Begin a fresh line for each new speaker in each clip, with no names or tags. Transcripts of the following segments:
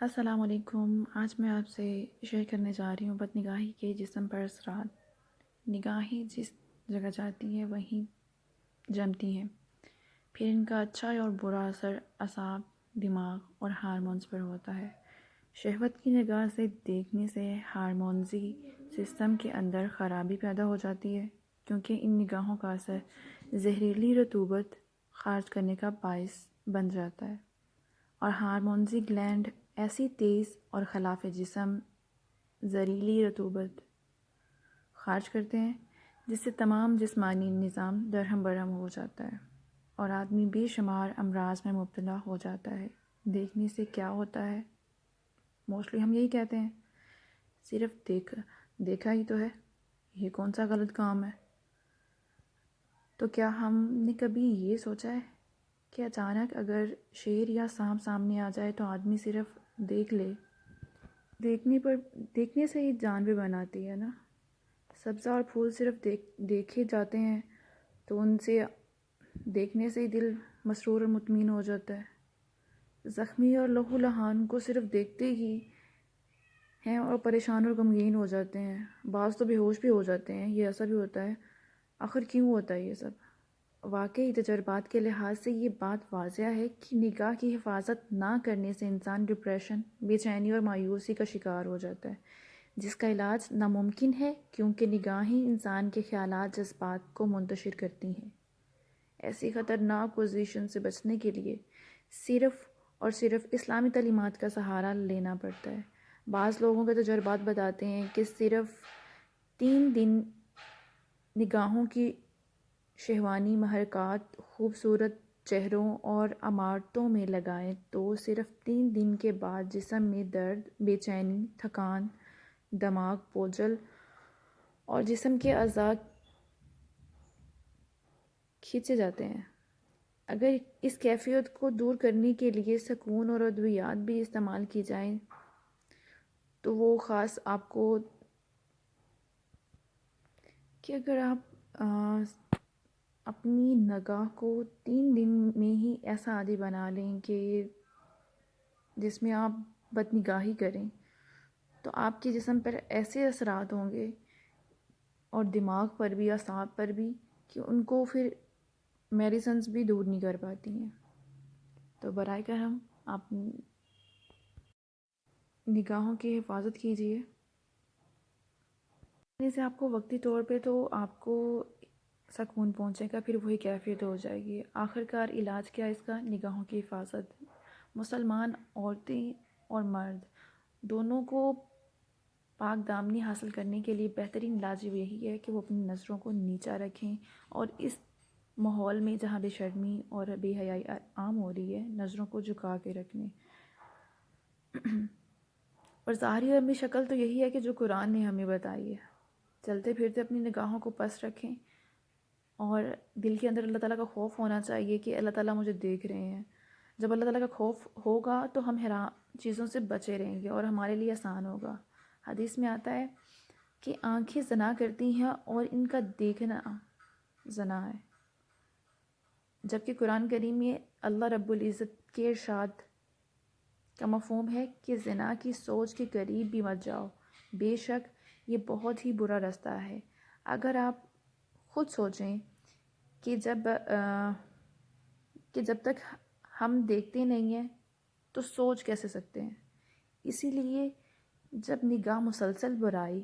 السلام علیکم۔ آج میں آپ سے شیئر کرنے جا رہی ہوں بد نگاہی کے جسم پر اثرات۔ نگاہیں جس جگہ جاتی ہیں وہیں جمتی ہیں، پھر ان کا اچھا اور برا اثر اعصاب، دماغ اور ہارمونز پر ہوتا ہے۔ شہوت کی نگاہ سے دیکھنے سے ہارمونزی سسٹم کے اندر خرابی پیدا ہو جاتی ہے، کیونکہ ان نگاہوں کا اثر زہریلی رطوبت خارج کرنے کا باعث بن جاتا ہے، اور ہارمونزی گلینڈ ایسی تیز اور خلاف جسم زہریلی رطوبت خارج کرتے ہیں جس سے تمام جسمانی نظام درہم برہم ہو جاتا ہے اور آدمی بے شمار امراض میں مبتلا ہو جاتا ہے۔ دیکھنے سے کیا ہوتا ہے؟ موسٹلی ہم یہی کہتے ہیں، صرف دیکھا ہی تو ہے، یہ کون سا غلط کام ہے؟ تو کیا ہم نے کبھی یہ سوچا ہے کہ اچانک اگر شیر یا سانپ سامنے آ جائے تو آدمی صرف دیکھ لے، دیکھنے سے ہی جان بھی بناتی ہے نا؟ سبزہ اور پھول صرف دیکھے جاتے ہیں تو ان سے دیکھنے سے ہی دل مسرور اور مطمئن ہو جاتا ہے۔ زخمی اور لہو لہان کو صرف دیکھتے ہی ہیں اور پریشان اور غمگین ہو جاتے ہیں، بعض تو بے ہوش بھی ہو جاتے ہیں۔ یہ ایسا بھی ہوتا ہے، آخر کیوں ہوتا ہے یہ سب؟ واقعی تجربات کے لحاظ سے یہ بات واضح ہے کہ نگاہ کی حفاظت نہ کرنے سے انسان ڈپریشن، بے چینی اور مایوسی کا شکار ہو جاتا ہے، جس کا علاج ناممکن ہے کیونکہ نگاہیں انسان کے خیالات، جذبات کو منتشر کرتی ہیں۔ ایسی خطرناک پوزیشن سے بچنے کے لیے صرف اور صرف اسلامی تعلیمات کا سہارا لینا پڑتا ہے۔ بعض لوگوں کے تجربات بتاتے ہیں کہ صرف 3 دن نگاہوں کی شہوانی محرکات خوبصورت چہروں اور عمارتوں میں لگائیں تو صرف 3 دن کے بعد جسم میں درد، بے چینی، تھکان، دماغ بوجھل اور جسم کے اعضاء کھینچے جاتے ہیں۔ اگر اس کیفیت کو دور کرنے کے لیے سکون اور ادویات بھی استعمال کی جائیں تو وہ خاص آپ کو کہ اگر آپ اپنی نگاہ کو 3 دن میں ہی ایسا عادی بنا لیں کہ جس میں آپ بد نگاہی کریں تو آپ کے جسم پر ایسے اثرات ہوں گے اور دماغ پر بھی، اعصاب پر بھی، کہ ان کو پھر میڈیسنز بھی دور نہیں کر پاتی ہیں۔ تو برائے کرم آپ نگاہوں کی حفاظت کیجیے۔ سے آپ کو وقتی طور پہ تو آپ کو سکون پہنچے گا، پھر وہی کیفیت ہو جائے گی۔ آخرکار علاج کیا ہے اس کا؟ نگاہوں کی حفاظت۔ مسلمان عورتیں اور مرد دونوں کو پاک دامنی حاصل کرنے کے لیے بہترین علاج یہی ہے کہ وہ اپنی نظروں کو نیچا رکھیں، اور اس ماحول میں جہاں بے شرمی اور بے حیائی عام ہو رہی ہے، نظروں کو جھکا کے رکھنے۔ اور ظاہری اپنی شکل تو یہی ہے کہ جو قرآن نے ہمیں بتائی ہے۔ چلتے پھرتے اپنی نگاہوں کو پس رکھیں اور دل کے اندر اللہ تعالیٰ کا خوف ہونا چاہیے کہ اللہ تعالیٰ مجھے دیکھ رہے ہیں۔ جب اللہ تعالیٰ کا خوف ہوگا تو ہم حرام چیزوں سے بچے رہیں گے اور ہمارے لیے آسان ہوگا۔ حدیث میں آتا ہے کہ آنکھیں زنا کرتی ہیں اور ان کا دیکھنا زنا ہے، جبکہ قرآن کریم میں اللہ رب العزت کے ارشاد کا مفہوم ہے کہ زنا کی سوچ کے قریب بھی مت جاؤ، بے شک یہ بہت ہی برا راستہ ہے۔ اگر آپ خود سوچیں کہ جب تک ہم دیکھتے نہیں ہیں تو سوچ کیسے سکتے ہیں؟ اسی لیے جب نگاہ مسلسل برائی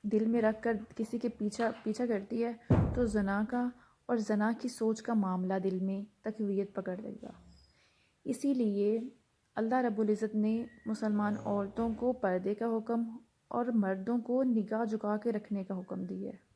دل میں رکھ کر کسی کے پیچھا کرتی ہے تو زنا کا اور زنا کی سوچ کا معاملہ دل میں تقویت پکڑ لے گا۔ اسی لیے اللہ رب العزت نے مسلمان عورتوں کو پردے کا حکم اور مردوں کو نگاہ جھکا کے رکھنے کا حکم دیا ہے۔